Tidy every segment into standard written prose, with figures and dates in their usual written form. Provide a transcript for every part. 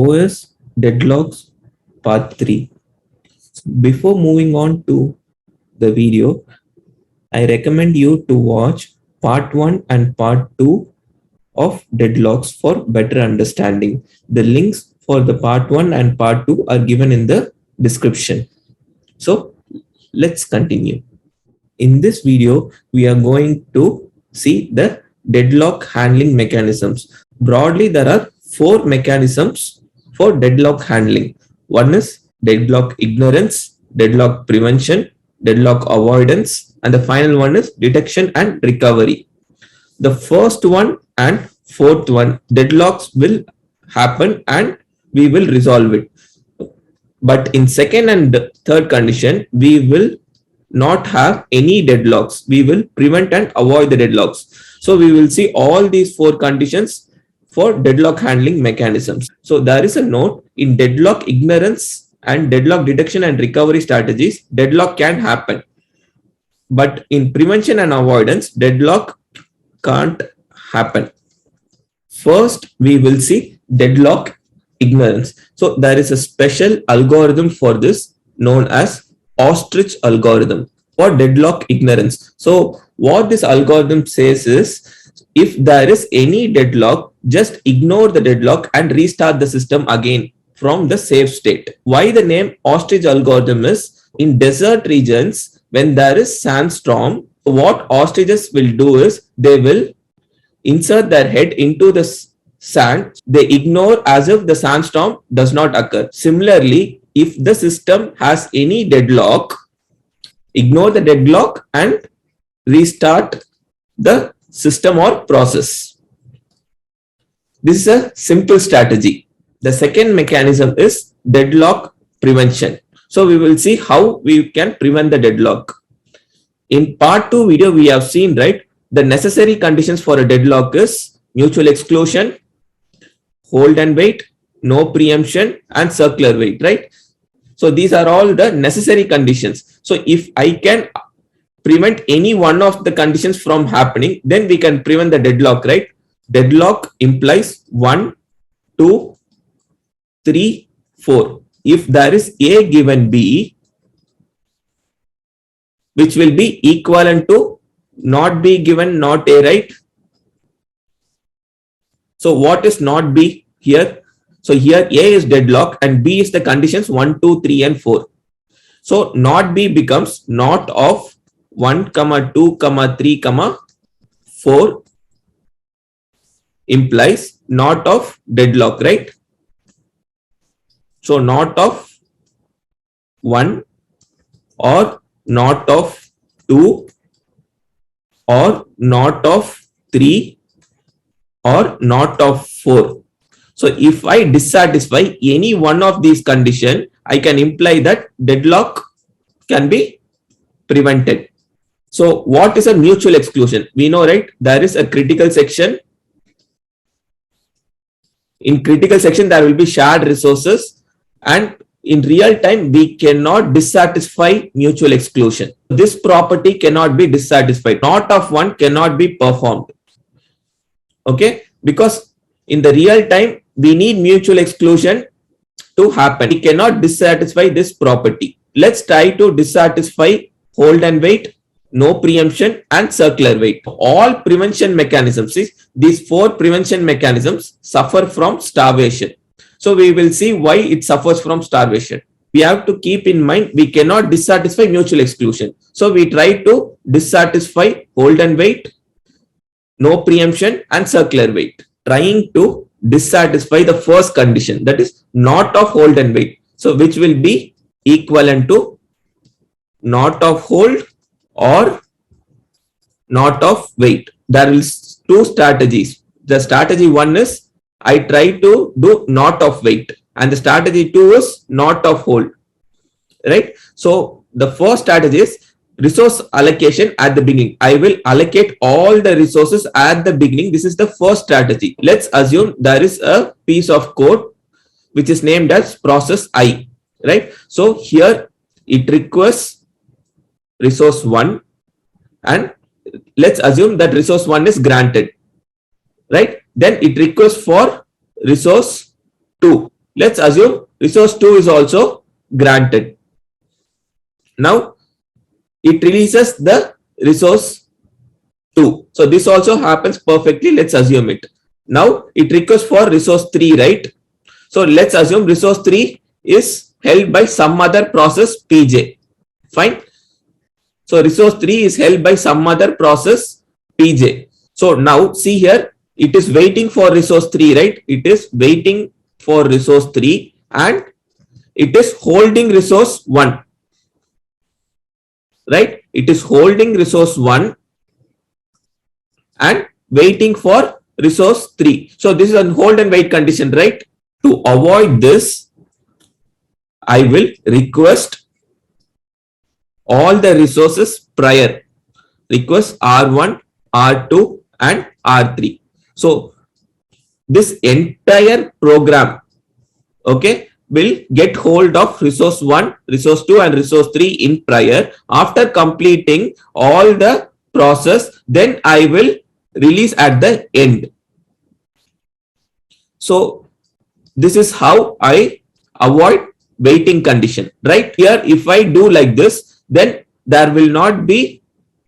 OS Deadlocks Part 3. Before moving on to the video, I recommend you to watch Part 1 and Part 2 of Deadlocks for better understanding. The links for the Part 1 and Part 2 are given in the description. So let's continue. In this video, we are going to see the deadlock handling mechanisms. Broadly, there are 4 mechanisms for deadlock handling. One is deadlock ignorance, deadlock prevention, deadlock avoidance, and the final one is detection and recovery. The first one and fourth one, deadlocks will happen and we will resolve it. But in second and third condition, we will not have any deadlocks. We will prevent and avoid the deadlocks. So we will see all these 4 conditions for deadlock handling mechanisms. So there is a note in deadlock ignorance and deadlock detection and recovery strategies, deadlock can happen. But in prevention and avoidance, deadlock can't happen. First, we will see deadlock ignorance. So there is a special algorithm for this known as ostrich algorithm for deadlock ignorance. So what this algorithm says is, if there is any deadlock, just ignore the deadlock and restart the system again from the safe state. Why the name ostrich algorithm is, in desert regions, when there is sandstorm, what ostriches will do is they will insert their head into the sand. They ignore as if the sandstorm does not occur. Similarly, if the system has any deadlock, ignore the deadlock and restart the system or process. This is a simple strategy. The second mechanism is deadlock prevention. So we will see how we can prevent the deadlock. In part 2 video, we have seen, right, the necessary conditions for a deadlock is mutual exclusion, hold and wait, no preemption, and circular wait, right? So these are all the necessary conditions. So if I can prevent any one of the conditions from happening, then we can prevent the deadlock, right? Deadlock implies 1, 2, 3, 4. If there is A given B, which will be equivalent to not B given not A, right? So what is not B here? So here A is deadlock and B is the conditions 1, 2, 3 and 4. So not B becomes not of 1, 2, 3, 4 implies not of deadlock, right? So not of 1 or not of 2 or not of 3 or not of 4. So if I dissatisfy any one of these conditions, I can imply that deadlock can be prevented. So what is a mutual exclusion? We know, right? There is a critical section. In critical section, there will be shared resources, and in real time, we cannot dissatisfy mutual exclusion. This property cannot be dissatisfied. Not of 1 cannot be performed. Okay, because in the real time, we need mutual exclusion to happen. We cannot dissatisfy this property. Let's try to dissatisfy hold and wait, no preemption, and circular wait. All prevention mechanisms, these 4 prevention mechanisms suffer from starvation. So we will see why it suffers from starvation. We have to keep in mind we cannot dissatisfy mutual exclusion. So we try to dissatisfy hold and wait, no preemption, and circular wait, trying to dissatisfy the first condition, that is not of hold and wait. So which will be equivalent to not of hold or not of wait. There is 2 strategies. The strategy 1 is I try to do not of wait, and the strategy 2 is not of hold, right? So the first strategy is resource allocation at the beginning. I will allocate all the resources at the beginning. This is the first strategy. Let's assume there is a piece of code which is named as process I, right? So here it requires resource 1, and let's assume that resource 1 is granted, right? Then it requests for resource 2. Let's assume resource 2 is also granted. Now it releases the resource 2. So this also happens perfectly. Let's assume it. Now it requests for resource 3, right? So let's assume resource 3 is held by some other process Pj. Fine. So resource 3 is held by some other process Pj. So now see here, it is waiting for resource 3, right? It is waiting for resource 3 and it is holding resource 1. Right? It is holding resource 1 and waiting for resource 3. So this is a hold and wait condition, right? To avoid this, I will request all the resources prior. Request R1, R2 and R3. So this entire program, okay, will get hold of resource 1, resource 2 and resource 3 in prior. After completing all the process, then I will release at the end. So this is how I avoid waiting condition, right? Here, if I do like this, then there will not be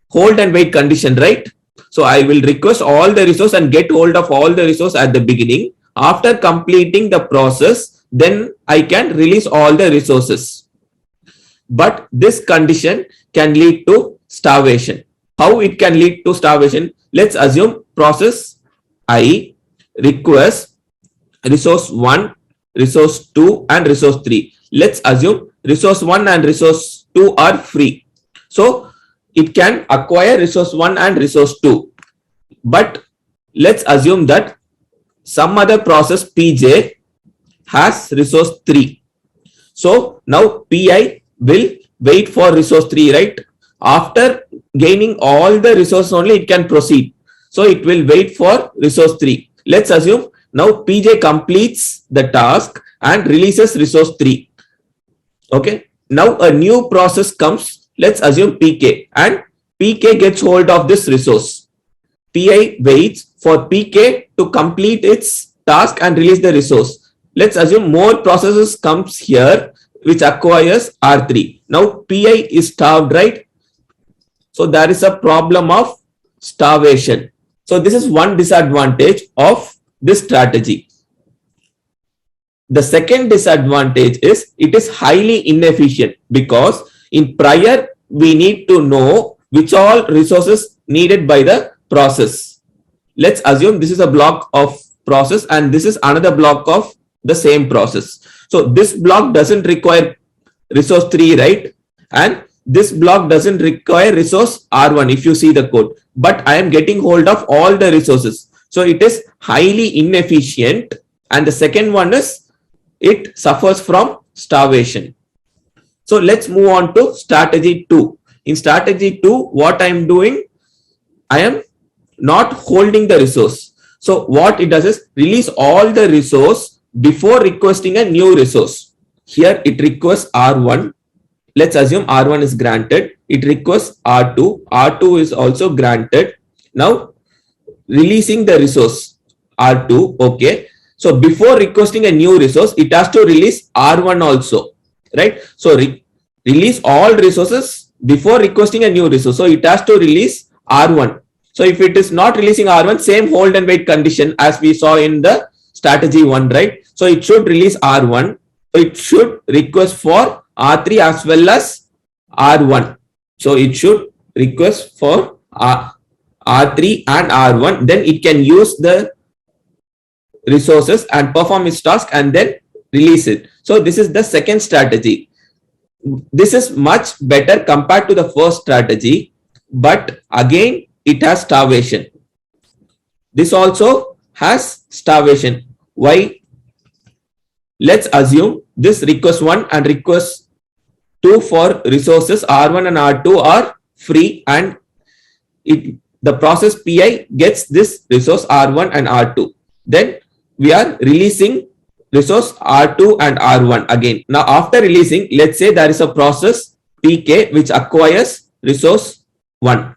hold and wait condition, right? So I will request all the resource and get hold of all the resource at the beginning. After completing the process, then I can release all the resources. But this condition can lead to starvation. How it can lead to starvation? Let's assume process I requests resource 1, resource 2 and resource 3. Let's assume resource 1 and resource 2 are free. So it can acquire resource 1 and resource 2. But let's assume that some other process Pj has resource 3. So now Pi will wait for resource 3, right? After gaining all the resources only it can proceed. So it will wait for resource 3. Let's assume now Pj completes the task and releases resource 3. Okay. Now a new process comes. Let's assume Pk, and Pk gets hold of this resource. Pi waits for Pk to complete its task and release the resource. Let's assume more processes comes here which acquires R3. Now Pi is starved, right? So there is a problem of starvation. So this is one disadvantage of this strategy. The second disadvantage is it is highly inefficient, because in prior we need to know which all resources needed by the process. Let's assume this is a block of process and this is another block of the same process. So this block doesn't require resource 3, right? And this block doesn't require resource R1 if you see the code, but I am getting hold of all the resources. So it is highly inefficient. And the second one is it suffers from starvation. So let's move on to strategy 2. In strategy 2, what I am doing, I am not holding the resource. So what it does is release all the resource before requesting a new resource. Here it requests R1. Let's assume R1 is granted. It requests R2. R2 is also granted. Now releasing the resource R2. Okay. So before requesting a new resource, it has to release R1 also, right? So release all resources before requesting a new resource. So it has to release R1. So if it is not releasing R1, same hold and wait condition as we saw in the strategy 1, right? So it should release R1. It should request for R3 as well as R1. So it should request for R3 and R1. Then it can use the resources and perform its task and then release it. So this is the second strategy. This is much better compared to the first strategy, but again it has starvation. This also has starvation. Why? Let's assume this request 1 and request 2 for resources R1 and R2 are free, and the process Pi gets this resource R1 and R2. Then we are releasing resource R2 and R1 again. Now after releasing, let's say there is a process Pk which acquires resource 1.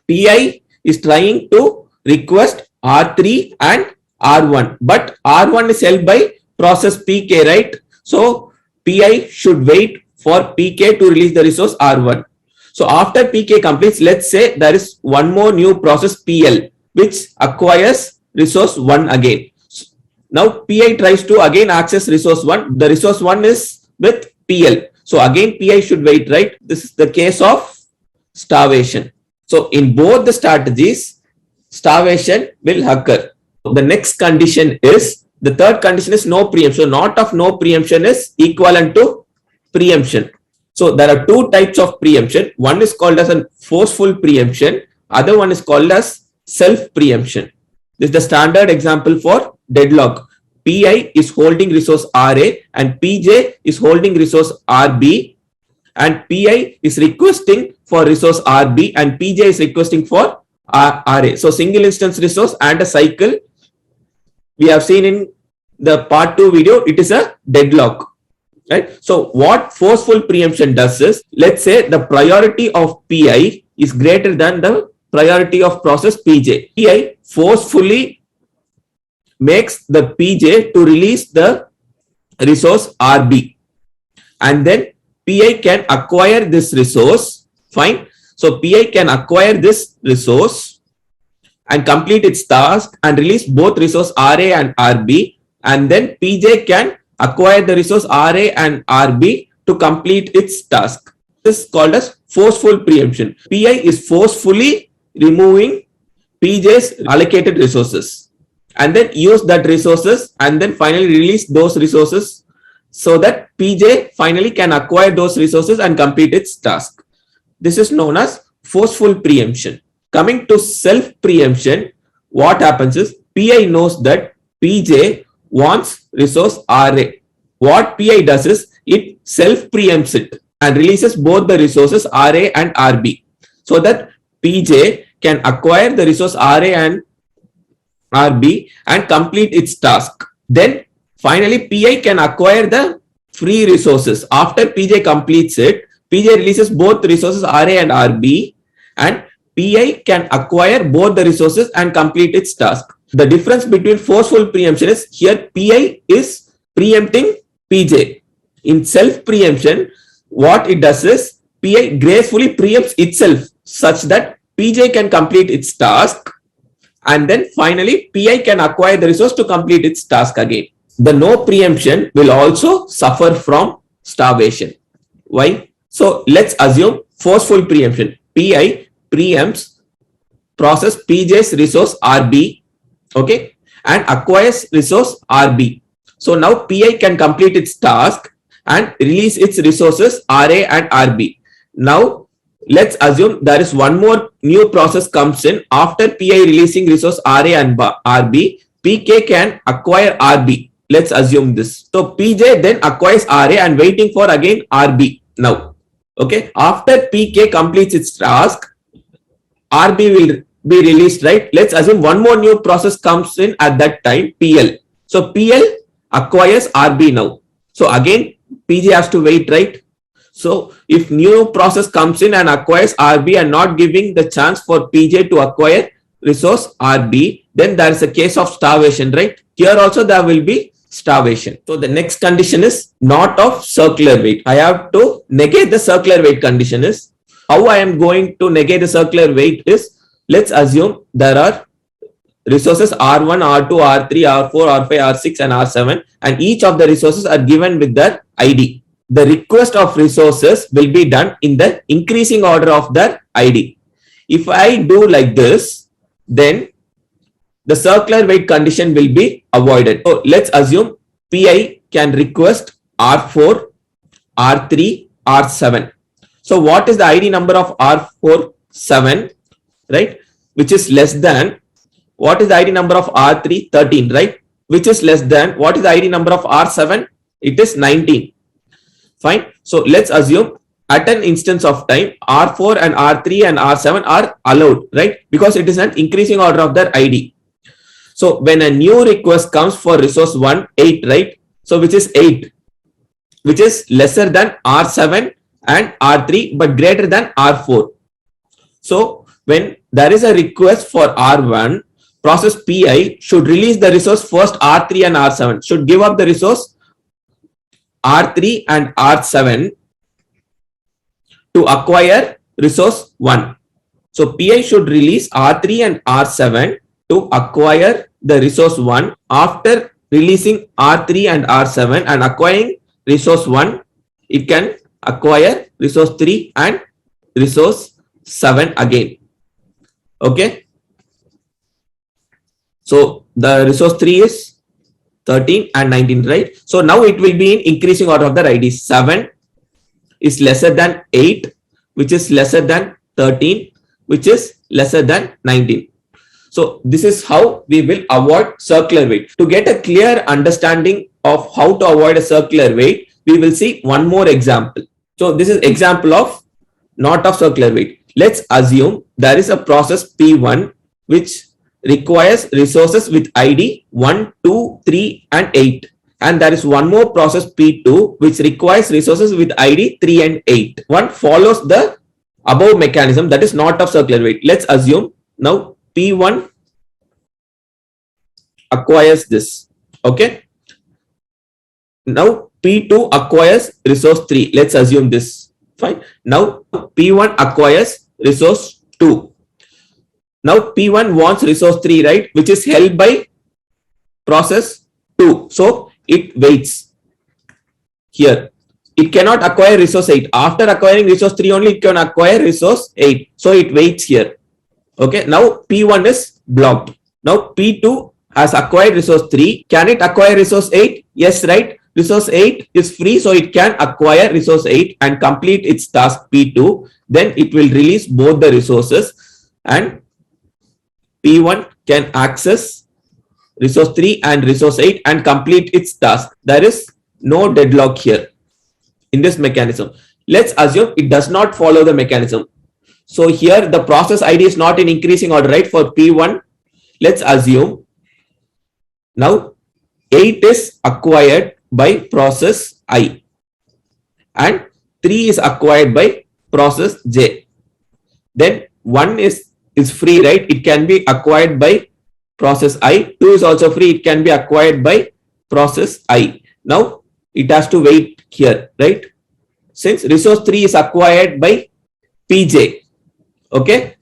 Pi is trying to request R3 and R1, but R1 is held by process Pk, right? So Pi should wait for Pk to release the resource R1. So after Pk completes, let's say there is one more new process PL which acquires resource 1 again. Now Pi tries to again access resource 1. The resource 1 is with PL. So again Pi should wait, right? This is the case of starvation. So in both the strategies, starvation will occur. The next condition is, the third condition is no preemption. So not of no preemption is equivalent to preemption. So there are two types of preemption. One is called as a forceful preemption. Other one is called as self-preemption. This is the standard example for deadlock. Pi is holding resource Ra and Pj is holding resource Rb, and Pi is requesting for resource Rb and Pj is requesting for Ra. So single instance resource and a cycle. We have seen in the part 2 video, it is a deadlock. Right? So what forceful preemption does is, let's say the priority of Pi is greater than the priority of process Pj. Pi forcefully makes the Pj to release the resource Rb, and then Pi can acquire this resource. Fine. So Pi can acquire this resource and complete its task and release both resource Ra and Rb, and then Pj can acquire the resource Ra and Rb to complete its task. This is called as forceful preemption. Pi is forcefully removing Pj's allocated resources and then use that resources and then finally release those resources so that Pj finally can acquire those resources and complete its task. This is known as forceful preemption. Coming to self-preemption, what happens is Pi knows that Pj wants resource Ra. What Pi does is it self-preempts it and releases both the resources Ra and Rb so that Pj can acquire the resource Ra and Rb and complete its task. Then finally Pi can acquire the free resources. After Pj completes it, Pj releases both resources Ra and Rb, and Pi can acquire both the resources and complete its task. The difference between forceful preemption is, here Pi is preempting Pj. In self-preemption, what it does is Pi gracefully preempts itself such that Pj can complete its task, and then finally Pi can acquire the resource to complete its task again. The no preemption will also suffer from starvation. Why? So let's assume forceful preemption. Pi preempts process Pj's resource Rb, okay, and acquires resource Rb. So now Pi can complete its task and release its resources Ra and Rb. Now let's assume there is one more new process comes in after Pi releasing resource Ra and Rb. Pk can acquire Rb. Let's assume this. So Pj then acquires Ra and waiting for again Rb now. Okay. After Pk completes its task, Rb will be released, right? Let's assume one more new process comes in at that time, PL. So PL acquires Rb now. So again, Pj has to wait, right? So if new process comes in and acquires Rb and not giving the chance for Pj to acquire resource Rb, then there is a case of starvation, right? Here also there will be starvation. So the next condition is not of circular wait. I have to negate the circular wait condition. Is how I am going to negate the circular wait is, let's assume there are resources R1, R2, R3, R4, R5, R6 and R7, and each of the resources are given with their ID. The request of resources will be done in the increasing order of their ID. If I do like this, then the circular wait condition will be avoided. So let's assume Pi can request R4, R3, R7. So what is the ID number of R4? 7, right? Which is less than, what is the ID number of R3? 13, right? Which is less than, what is the ID number of R7? It is 19. Fine. So let's assume at an instance of time, R4 and R3 and R7 are allowed, right? Because it is an increasing order of their ID. So when a new request comes for resource 1, 8, right? So which is 8, which is lesser than R7 and R3, but greater than R4. So when there is a request for R1, process Pi should release the resource first R3 and R7, should give up the resource R3 and R7 to acquire resource 1. So Pi should release R3 and R7 to acquire the resource 1. After releasing R3 and R7 and acquiring resource 1, it can acquire resource 3 and resource 7 again. Okay. So the resource 3 is 13 and 19, right? So now it will be in increasing order of the ID. 7 is lesser than 8, which is lesser than 13, which is lesser than 19. So this is how we will avoid circular wait. To get a clear understanding of how to avoid a circular wait, we will see one more example. So this is example of not of circular wait. Let's assume there is a process P1 which requires resources with ID 1, 2, 3 and 8. And there is one more process P2 which requires resources with ID 3 and 8. One follows the above mechanism, that is not of circular wait. Let's assume now P1 acquires this. Okay. Now P2 acquires resource 3. Let's assume this. Fine. Now P1 acquires resource 2. Now P1 wants resource 3, right, which is held by process 2. So it waits here. It cannot acquire resource 8. After acquiring resource 3 only it can acquire resource 8. So it waits here. Okay. Now P1 is blocked. Now P2 has acquired resource 3. Can it acquire resource 8? Yes, right. Resource 8 is free, so it can acquire resource 8 and complete its task P2. Then it will release both the resources and P1 can access resource 3 and resource 8 and complete its task. There is no deadlock here in this mechanism. Let's assume it does not follow the mechanism. So here the process ID is not in increasing order, right? For P1, let's assume now 8 is acquired by process I and 3 is acquired by process J. Then 1 is free, right? It can be acquired by process I. 2 is also free. It can be acquired by process I. Now it has to wait here, right? Since resource 3 is acquired by PJ. Okay.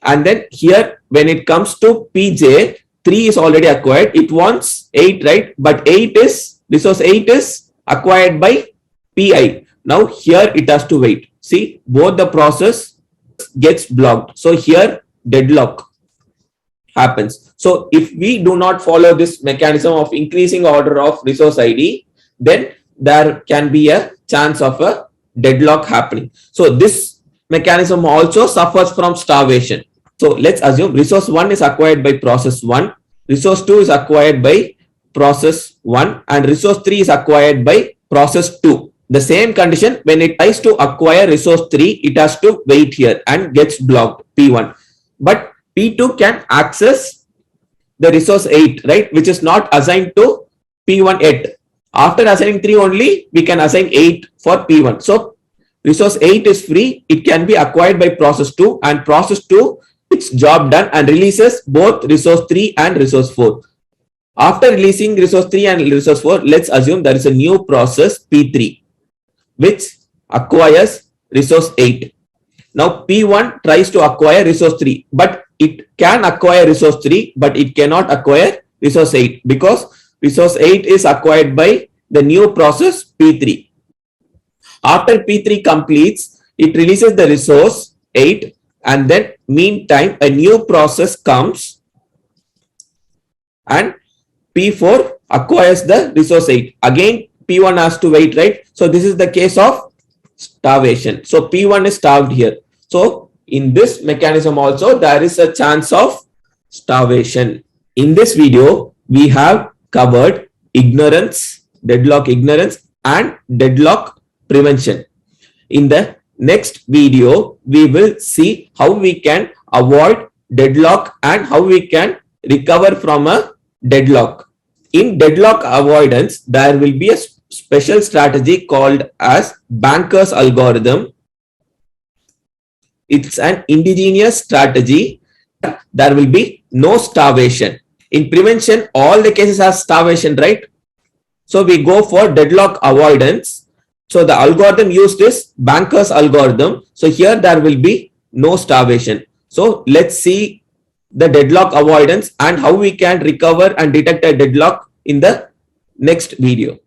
And then here when it comes to PJ, 3 is already acquired. It wants 8, right? But resource 8 is acquired by PI. Now here it has to wait. See, both the process gets blocked. So here deadlock happens. So if we do not follow this mechanism of increasing order of resource ID, then there can be a chance of a deadlock happening. So this mechanism also suffers from starvation. So let's assume resource 1 is acquired by process 1, resource 2 is acquired by process 1 and resource 3 is acquired by process 2. The same condition, when it tries to acquire resource 3, it has to wait here and gets blocked P1. But P2 can access the resource 8, right, which is not assigned to P1 yet. After assigning 3 only, we can assign 8 for P1. So resource 8 is free. It can be acquired by process 2 and process 2, its job done and releases both resource 3 and resource 4. After releasing resource 3 and resource 4, let's assume there is a new process P3 which acquires resource 8. Now P1 tries to acquire resource 3, but it can acquire resource 3, but it cannot acquire resource 8 because resource 8 is acquired by the new process P3. After P3 completes, it releases the resource 8 and then meantime a new process comes and P4 acquires the resource 8. Again P1 has to wait, right? So this is the case of starvation. So P1 is starved here. So in this mechanism also there is a chance of starvation. In this video we have covered ignorance, deadlock ignorance and deadlock prevention. In the next video we will see how we can avoid deadlock and how we can recover from a deadlock. In deadlock avoidance there will be a special strategy called as Banker's algorithm. It's an indegenious strategy there will be no starvation. In prevention, all the cases have starvation, right? So we go for deadlock avoidance. So the algorithm used is banker's algorithm. So here there will be no starvation. So let's see the deadlock avoidance and how we can recover and detect a deadlock in the next video.